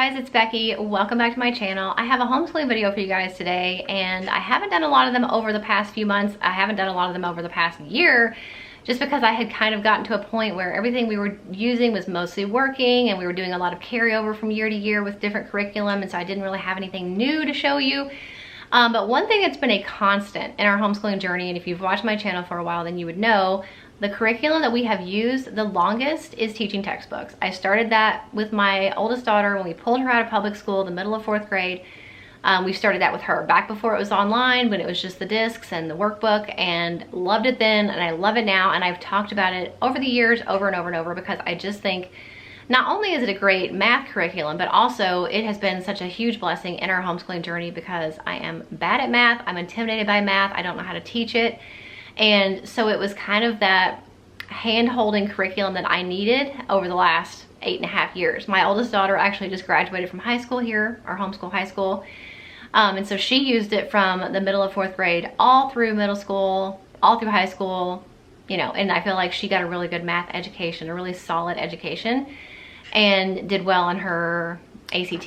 guys, it's Becky. Welcome back to my channel. I have a homeschooling video for you guys today, and I haven't done a lot of them over the past few months. I haven't done a lot of them over the past year, just because I had kind of gotten to a point where everything we were using was mostly working, and we were doing a lot of carryover from year to year with different curriculum, and so I didn't really have anything new to show you. But one thing that's been a constant in our homeschooling journey, and if you've watched my channel for a while, then you would know, the curriculum that we have used the longest is teaching textbooks. I started that with my oldest daughter when we pulled her out of public school in the middle of 4th grade. We started that with her back before it was online, when it was just the discs and the workbook, and loved it then, and I love it now. And I've talked about it over the years over and over and over, because I just think not only is it a great math curriculum, but also it has been such a huge blessing in our homeschooling journey, because I am bad at math, I'm intimidated by math, I don't know how to teach it. And so it was kind of that hand-holding curriculum that I needed over the last 8.5 years. My oldest daughter actually just graduated from high school here, our homeschool high school. And so she used it from the middle of 4th grade all through middle school, all through high school, you know, and I feel like she got a really good math education, a really solid education, and did well on her ACT.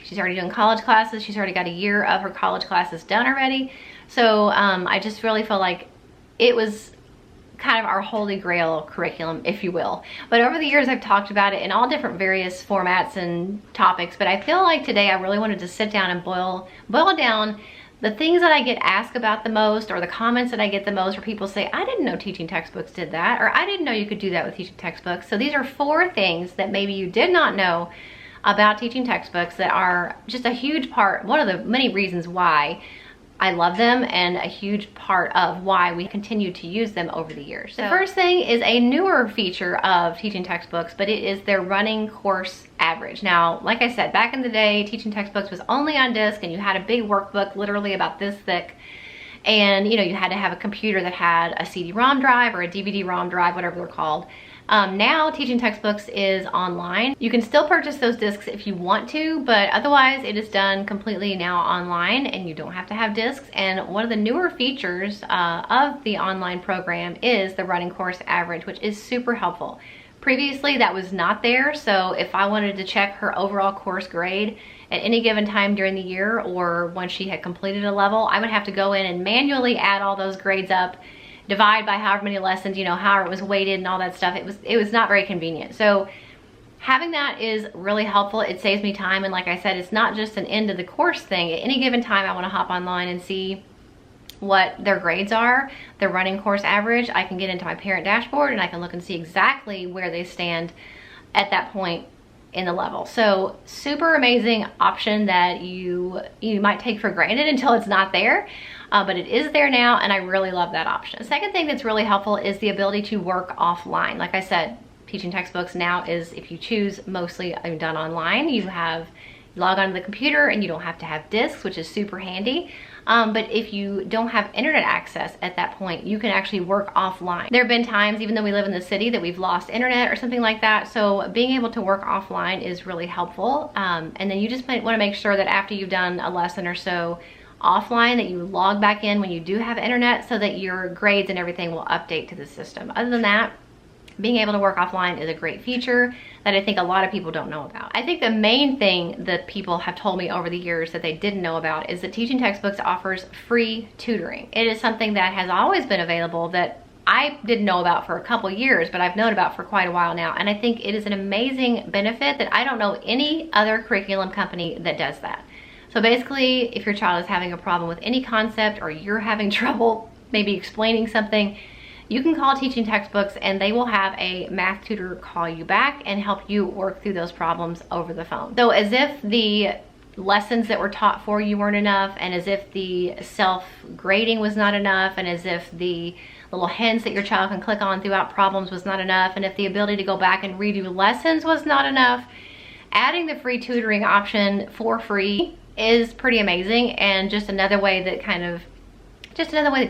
She's already doing college classes. She's already got a year of her college classes done already. So I just really felt like it was kind of our holy grail curriculum, if you will. But over the years, I've talked about it in all different various formats and topics, but I feel like today I really wanted to sit down and boil down the things that I get asked about the most, or the comments that I get the most, where people say, I didn't know teaching textbooks did that, or I didn't know you could do that with teaching textbooks. So these are 4 things that maybe you did not know about teaching textbooks that are just a huge part, one of the many reasons why I love them, and a huge part of why we continue to use them over the years. So the first thing is a newer feature of teaching textbooks, but it is their running course average. Now, like I said, back in the day, teaching textbooks was only on disc, and you had a big workbook literally about this thick, and you know, you had to have a computer that had a CD-ROM drive or a DVD-ROM drive, whatever they're called. Now teaching textbooks is online. You can still purchase those discs if you want to, but otherwise it is done completely now online, and you don't have to have discs. And one of the newer features of the online program is the running course average, which is super helpful. Previously that was not there, so if I wanted to check her overall course grade at any given time during the year, or when she had completed a level, I would have to go in and manually add all those grades up, divide by however many lessons, you know, how it was weighted and all that stuff. It was not very convenient. So having that is really helpful. It saves me time, and like I said, it's not just an end of the course thing. At any given time I want to hop online and see what their grades are, their running course average. I can get into my parent dashboard and I can look and see exactly where they stand at that point in the level. So super amazing option that you might take for granted until it's not there. But it is there now, and I really love that option. The second thing that's really helpful is the ability to work offline. Like I said, teaching textbooks now is, if you choose, mostly done online. You log onto the computer and you don't have to have discs, which is super handy. But if you don't have internet access at that point, you can actually work offline. There have been times, even though we live in the city, that we've lost internet or something like that. So being able to work offline is really helpful. And then you just might want to make sure that after you've done a lesson or so offline, that you log back in when you do have internet, so that your grades and everything will update to the system. Other than that, being able to work offline is a great feature that I think a lot of people don't know about. I think the main thing that people have told me over the years that they didn't know about is that teaching textbooks offers free tutoring. It is something that has always been available that I didn't know about for a couple years, but I've known about for quite a while now. And I think it is an amazing benefit that I don't know any other curriculum company that does that. So basically, if your child is having a problem with any concept, or you're having trouble maybe explaining something, you can call teaching textbooks and they will have a math tutor call you back and help you work through those problems over the phone. So as if the lessons that were taught for you weren't enough, and as if the self-grading was not enough, and as if the little hints that your child can click on throughout problems was not enough, and if the ability to go back and redo lessons was not enough, adding the free tutoring option for free is pretty amazing, and just another way that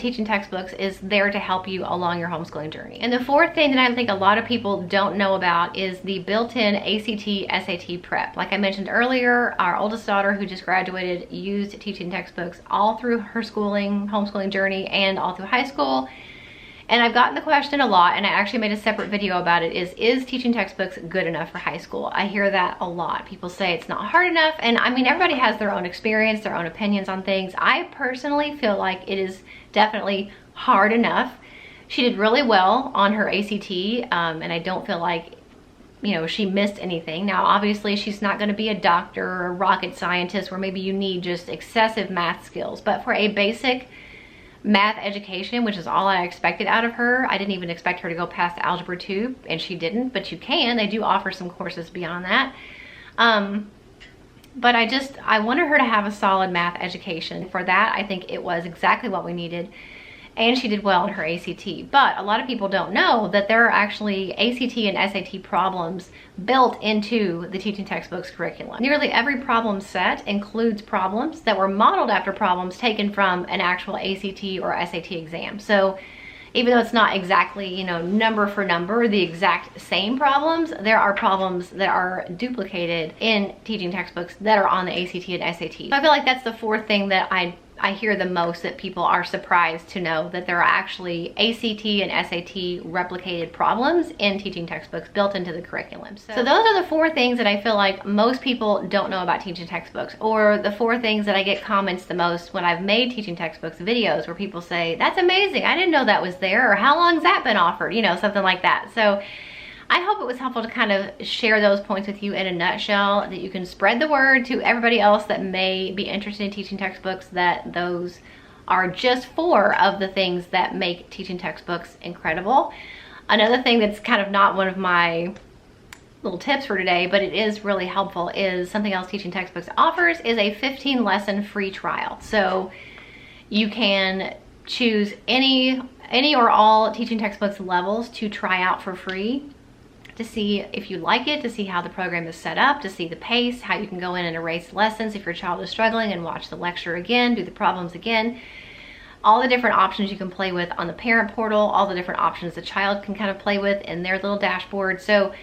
teaching textbooks is there to help you along your homeschooling journey. And the fourth thing that I think a lot of people don't know about is the built-in ACT, SAT prep. Like I mentioned earlier, our oldest daughter, who just graduated, used teaching textbooks all through her homeschooling journey, and all through high school. And I've gotten the question a lot, and I actually made a separate video about it, is teaching textbooks good enough for high school? I hear that a lot. People say it's not hard enough, and I mean, everybody has their own experience, their own opinions on things. I personally feel like it is definitely hard enough. She did really well on her ACT, and I don't feel like, you know, she missed anything. Now, obviously, she's not going to be a doctor or a rocket scientist where maybe you need just excessive math skills, but for a basic math education, which is all I expected out of her. I didn't even expect her to go past Algebra 2, and she didn't, but you can. They do offer some courses beyond that. But I wanted her to have a solid math education. For that, I think it was exactly what we needed. And she did well in her ACT. But a lot of people don't know that there are actually ACT and SAT problems built into the teaching textbooks curriculum. Nearly every problem set includes problems that were modeled after problems taken from an actual ACT or SAT exam. So even though it's not exactly, you know, number for number, the exact same problems, there are problems that are duplicated in teaching textbooks that are on the ACT and SAT. So I feel like that's the fourth thing that I hear the most, that people are surprised to know that there are actually ACT and SAT replicated problems in teaching textbooks built into the curriculum. So those are the four things that I feel like most people don't know about teaching textbooks, or the four things that I get comments the most when I've made teaching textbooks videos, where people say, that's amazing, I didn't know that was there, or how long's that been offered, you know, something like that. So I hope it was helpful to kind of share those points with you in a nutshell, that you can spread the word to everybody else that may be interested in teaching textbooks, that those are just four of the things that make teaching textbooks incredible. Another thing that's kind of not one of my little tips for today, but it is really helpful, is something else teaching textbooks offers is a 15 lesson free trial. So you can choose any or all teaching textbooks levels to try out for free, to see if you like it, to see how the program is set up, to see the pace, how you can go in and erase lessons if your child is struggling and watch the lecture again, do the problems again. All the different options you can play with on the parent portal, all the different options the child can kind of play with in their little dashboard. So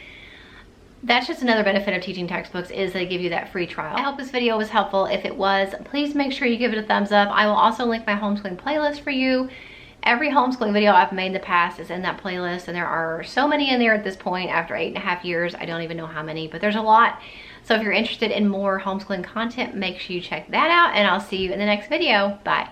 that's just another benefit of teaching textbooks, is they give you that free trial. I hope this video was helpful. If it was, please make sure you give it a thumbs up. I will also link my homeschooling playlist for you. Every homeschooling video I've made in the past is in that playlist, and there are so many in there at this point after 8.5 years. I don't even know how many, but there's a lot. So if you're interested in more homeschooling content, make sure you check that out, and I'll see you in the next video. Bye.